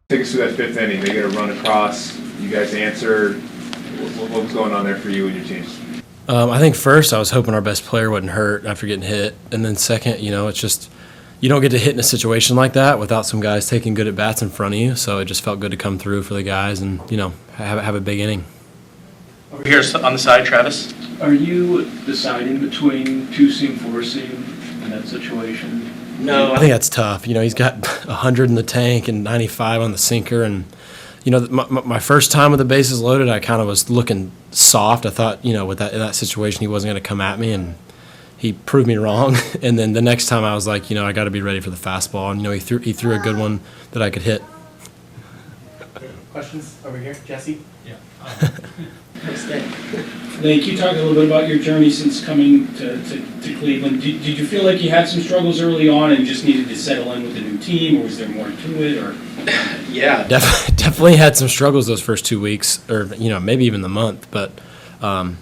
Take us through that fifth inning. They get a run across. You guys answer. What was going on there for you and your teams? I think first I was hoping our best player wasn't hurt after getting hit. And then second, it's just you don't get to hit in a situation like that without some guys taking good at bats in front of you. So it just felt good to come through for the guys and, have a big inning. Over here on the side, Travis. Are you deciding between 2-seam, 4-seam in that situation? No, I think that's tough. He's got 100 in the tank and 95 on the sinker. And, my first time with the bases loaded, I kind of was looking soft. I thought, with in that situation, he wasn't going to come at me, and he proved me wrong. And then the next time I was like, I got to be ready for the fastball. And, he threw a good one that I could hit. Questions over here? Jesse? Yeah. Lane, you talked a little bit about your journey since coming to Cleveland. Did you feel like you had some struggles early on and just needed to settle in with the new team, or was there more to it? Or Yeah, definitely had some struggles those first 2 weeks, or maybe even the month. But I'm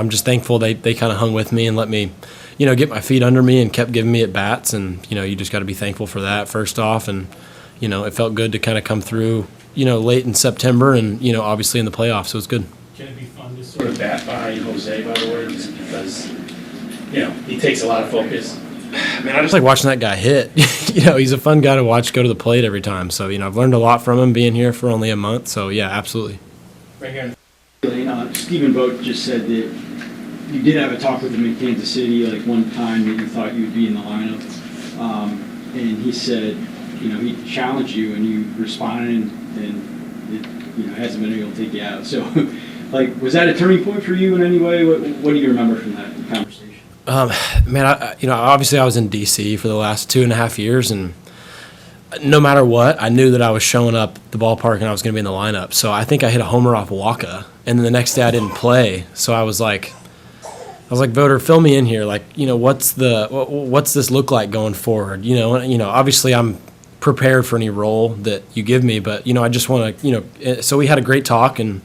just thankful they kind of hung with me and let me, get my feet under me and kept giving me at bats. And you just got to be thankful for that first off. And it felt good to kind of come through, late in September and obviously in the playoffs. So it was good. can it be fun to sort of bat behind Jose, by the way, just because he takes a lot of focus? Man, I just like watching that guy hit. He's a fun guy to watch go to the plate every time. So, I've learned a lot from him being here for only a month. So, yeah, absolutely. Right here. Stephen Vogt just said that you did have a talk with him in Kansas City, like one time that you thought you would be in the lineup. And he said, he challenged you and you responded and it, hasn't been able to take you out. So, was that a turning point for you in any way? What do you remember from that conversation? Man, obviously I was in D.C. for the last 2.5 years, and no matter what, I knew that I was showing up at the ballpark and I was going to be in the lineup. So I think I hit a homer off Waka, and then the next day I didn't play. So I was like, Voter, fill me in here. What's this look like going forward? Obviously I'm prepared for any role that you give me, but I just want to, So we had a great talk, and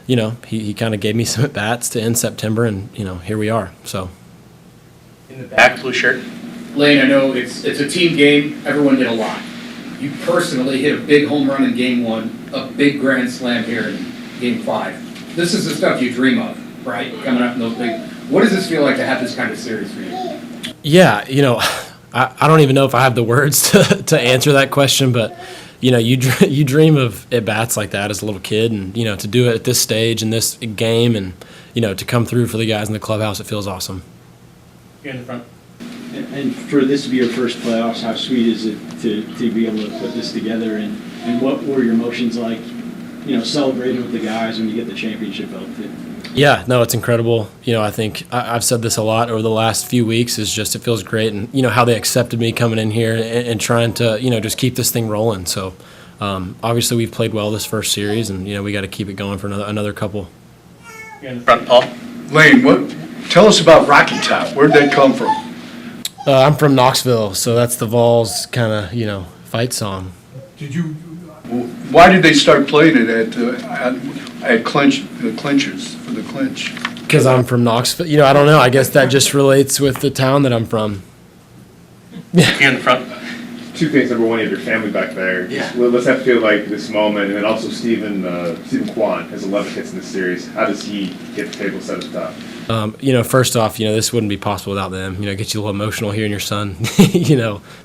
he kind of gave me some at bats to end September, and here we are. So. In the back, blue shirt. Lane, I know it's a team game. Everyone did a lot. You personally hit a big home run in Game 1, a big grand slam here in Game 5. This is the stuff you dream of, right? Coming up in those big. What does this feel like to have this kind of series for you? Yeah, I don't even know if I have the words to answer that question, but you dream of at bats like that as a little kid, and to do it at this stage in this game, and to come through for the guys in the clubhouse, it feels awesome. Here in the front. And for this to be your first playoffs, how sweet is it to be able to put this together? And what were your emotions like, celebrating with the guys when you get the championship belt too? Yeah, no, it's incredible. I think I've said this a lot over the last few weeks, is just it feels great. And, how they accepted me coming in here and trying to, just keep this thing rolling. So, obviously we've played well this first series, and, we got to keep it going for another couple. Here in the front, Paul. Lane, tell us about Rocky Top. Where'd that come from? I'm from Knoxville, so that's the Vols kind of, fight song. Why did they start playing it at the clinchers, for the clinch? Because I'm from Knoxville. I don't know. I guess that just relates with the town that I'm from. Here in the front. Two things. Number one, you have your family back there. Yeah. Let's have to feel like this moment, and then also Stephen Kwan has 11 hits in this series. How does he get the table set at the top? First off, this wouldn't be possible without them. Get you a little emotional hearing your son,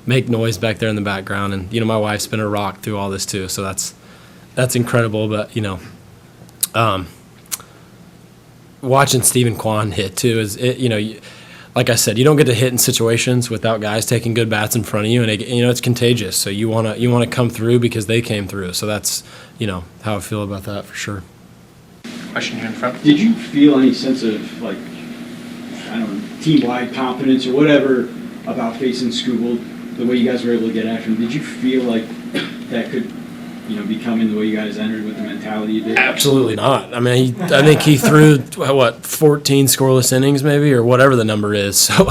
make noise back there in the background. And, my wife's been a rock through all this too. So that's incredible. But, watching Stephen Kwan hit too is, like I said, you don't get to hit in situations without guys taking good bats in front of you. And, it's contagious. So you want to come through because they came through. So that's, how I feel about that for sure. Question here in front. Did you feel any sense of, team-wide confidence or whatever about facing Skubal, the way you guys were able to get after him? Did you feel like that could, be coming the way you guys entered with the mentality you did? Absolutely not. I mean, I think he threw, 14 scoreless innings maybe, or whatever the number is. So,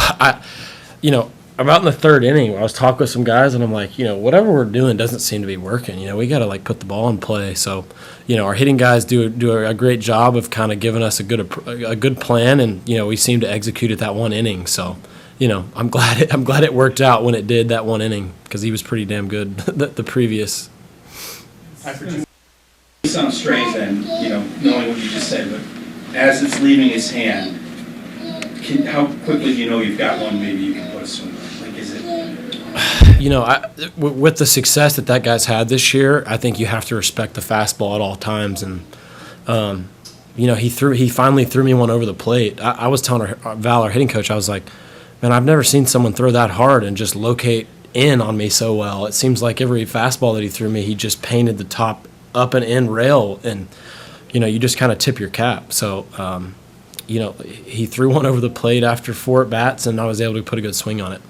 about in the third inning, I was talking with some guys, and I'm like, whatever we're doing doesn't seem to be working. We got to, put the ball in play. So, our hitting guys do a great job of kind of giving us a good plan, and, we seem to execute it that one inning. So, I'm glad it worked out when it did that one inning, because he was pretty damn good the previous. It sounds strange then, knowing what you just said, but as it's leaving his hand, how quickly do you know you've got one maybe you can put a swing on? Like, is it? With the success that guy's had this year, I think you have to respect the fastball at all times. And, he finally threw me one over the plate. I was telling Val, our hitting coach, I was like, man, I've never seen someone throw that hard and just locate in on me so well. It seems like every fastball that he threw me, he just painted the top up and in rail, and you just kind of tip your cap. So he threw one over the plate after 4 at bats, and I was able to put a good swing on it.